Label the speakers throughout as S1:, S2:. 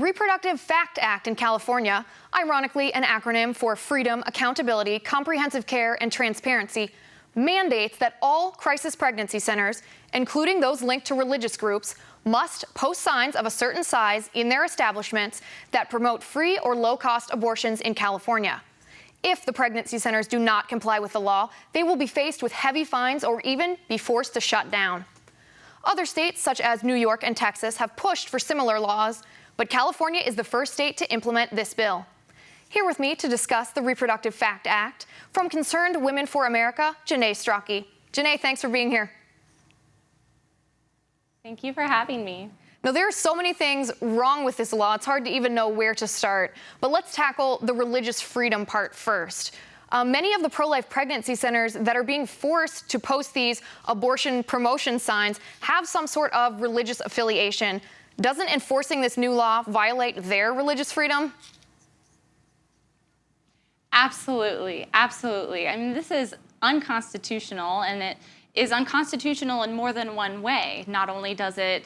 S1: Reproductive Fact Act in California, ironically an acronym for Freedom, Accountability, Comprehensive Care, and Transparency, mandates that all crisis pregnancy centers, including those linked to religious groups, must post signs of a certain size in their establishments that promote free or low-cost abortions in California. If the pregnancy centers do not comply with the law, they will be faced with heavy fines or even be forced to shut down. Other states, such as New York and Texas, have pushed for similar laws, but California is the first state to implement this bill. Here with me to discuss the Reproductive Fact Act, from Concerned Women for America, Janae Stracke. Janae, thanks for being here.
S2: Thank you for having me.
S1: Now, there are so many things wrong with this law, it's hard to even know where to start. But let's tackle the religious freedom part first. Many of the pro-life pregnancy centers that are being forced to post these abortion promotion signs have some sort of religious affiliation. Doesn't enforcing this new law violate their religious freedom?
S2: Absolutely, absolutely. I mean, this is unconstitutional, and it is unconstitutional in more than one way. Not only does it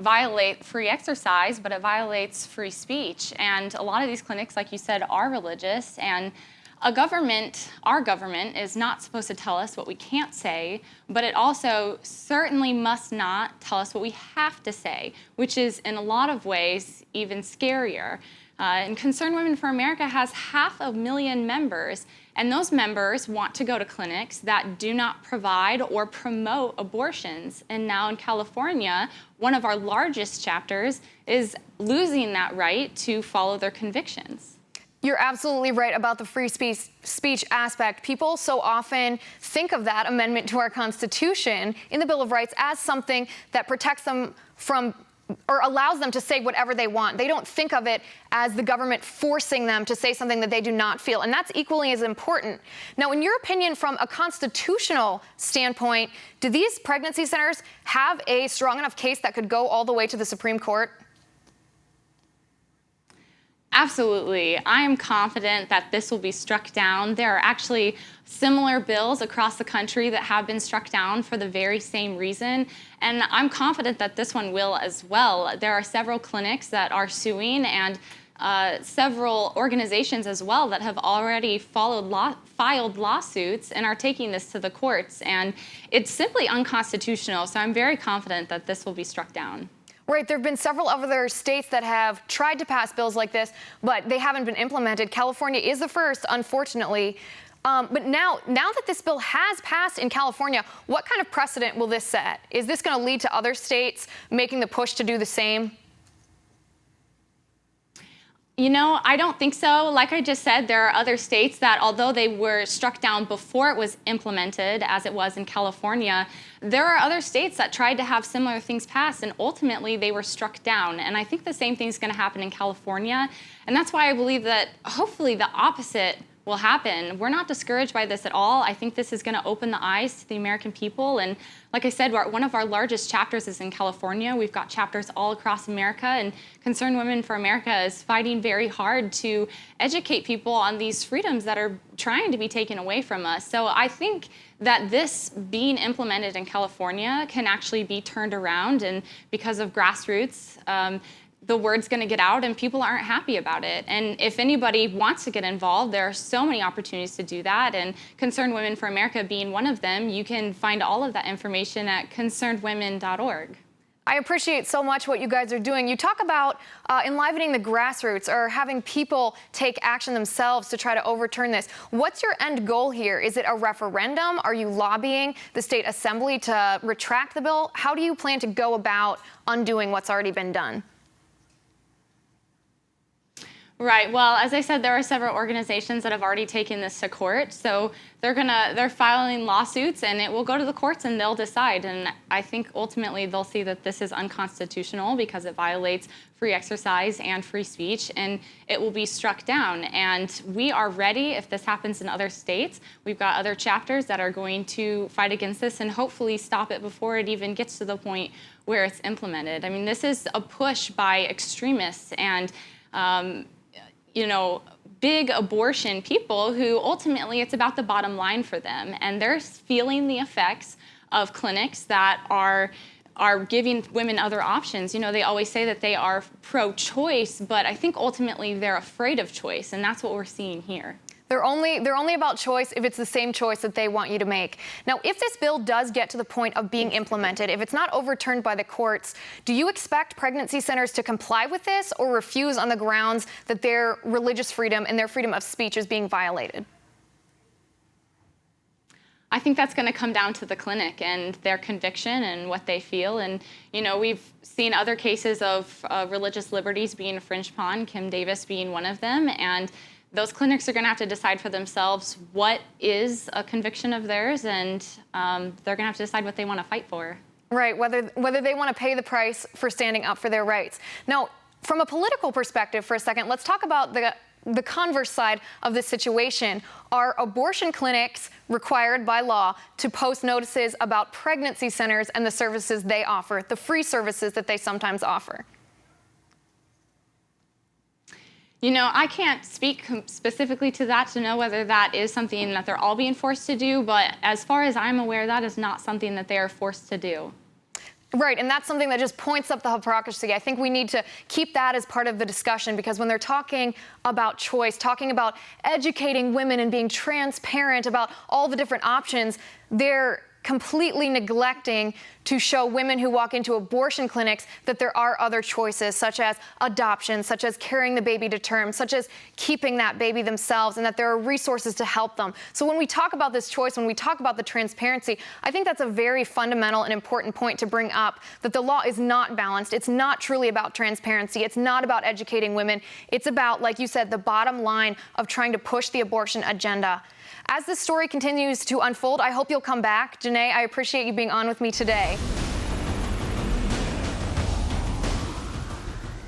S2: violate free exercise, but it violates free speech. And a lot of these clinics, like you said, are religious, and our government is not supposed to tell us what we can't say, but it also certainly must not tell us what we have to say, which is in a lot of ways even scarier. And Concerned Women for America has 500,000 members, and those members want to go to clinics that do not provide or promote abortions. And now in California, one of our largest chapters is losing that right to follow their convictions.
S1: You're absolutely right about the free speech aspect. People so often think of that amendment to our Constitution in the Bill of Rights as something that protects them from or allows them to say whatever they want. They don't think of it as the government forcing them to say something that they do not feel, and that's equally as important. Now, in your opinion, from a constitutional standpoint, do these pregnancy centers have a strong enough case that could go all the way to the Supreme Court?
S2: Absolutely. I am confident that this will be struck down. There are actually similar bills across the country that have been struck down for the very same reason, and I'm confident that this one will as well. There are several clinics that are suing, and several organizations as well that have already filed lawsuits and are taking this to the courts, and it's simply unconstitutional, so I'm very confident that this will be struck down.
S1: Right, there have been several other states that have tried to pass bills like this, but they haven't been implemented. California is the first, unfortunately. But now that this bill has passed in California, what kind of precedent will this set? Is this going to lead to other states making the push to do the same?
S2: You know, I don't think so. Like I just said, there are other states that, although they were struck down before it was implemented, as it was in California, there are other states that tried to have similar things passed, and ultimately they were struck down. And I think the same thing is going to happen in California. And that's why I believe that hopefully the opposite will happen. We're not discouraged by this at all. I think this is going to open the eyes to the American people. And like I said, one of our largest chapters is in California. We've got chapters all across America, and Concerned Women for America is fighting very hard to educate people on these freedoms that are trying to be taken away from us. So I think that this being implemented in California can actually be turned around, and because of grassroots, the word's going to get out and people aren't happy about it. And if anybody wants to get involved, there are so many opportunities to do that. And Concerned Women for America being one of them, you can find all of that information at concernedwomen.org.
S1: I appreciate so much what you guys are doing. You talk about enlivening the grassroots or having people take action themselves to try to overturn this. What's your end goal here? Is it a referendum? Are you lobbying the state assembly to retract the bill? How do you plan to go about undoing what's already been done?
S2: Right. Well, as I said, there are several organizations that have already taken this to court. So they're filing lawsuits, and it will go to the courts and they'll decide. And I think ultimately they'll see that this is unconstitutional because it violates free exercise and free speech, and it will be struck down. And we are ready if this happens in other states. We've got other chapters that are going to fight against this and hopefully stop it before it even gets to the point where it's implemented. I mean, this is a push by extremists and big abortion people who ultimately it's about the bottom line for them. And they're feeling the effects of clinics that are are giving women other options. You know, they always say that they are pro-choice, but I think ultimately they're afraid of choice, and that's what we're seeing here.
S1: They're only about choice if it's the same choice that they want you to make. Now, if this bill does get to the point of being implemented, if it's not overturned by the courts, do you expect pregnancy centers to comply with this or refuse on the grounds that their religious freedom and their freedom of speech is being violated?
S2: I think that's going to come down to the clinic and their conviction and what they feel. And, you know, we've seen other cases of religious liberties being infringed upon, Kim Davis being one of them. And those clinics are going to have to decide for themselves what is a conviction of theirs, and they're going to have to decide what they want to fight for.
S1: Right, whether they want to pay the price for standing up for their rights. Now, from a political perspective for a second, let's talk about the converse side of this situation. Are abortion clinics required by law to post notices about pregnancy centers and the services they offer, the free services that they sometimes offer?
S2: You know, I can't speak specifically to that to know whether that is something that they're all being forced to do, but as far as I'm aware, that is not something that they are forced to do.
S1: Right, and that's something that just points up the hypocrisy. I think we need to keep that as part of the discussion, because when they're talking about choice, talking about educating women and being transparent about all the different options, they're completely neglecting to show women who walk into abortion clinics that there are other choices, such as adoption, such as carrying the baby to term, such as keeping that baby themselves, and that there are resources to help them. So when we talk about this choice, when we talk about the transparency, I think that's a very fundamental and important point to bring up, that the law is not balanced. It's not truly about transparency. It's not about educating women. It's about, like you said, the bottom line of trying to push the abortion agenda. As this story continues to unfold, I hope you'll come back. Janae, I appreciate you being on with me today.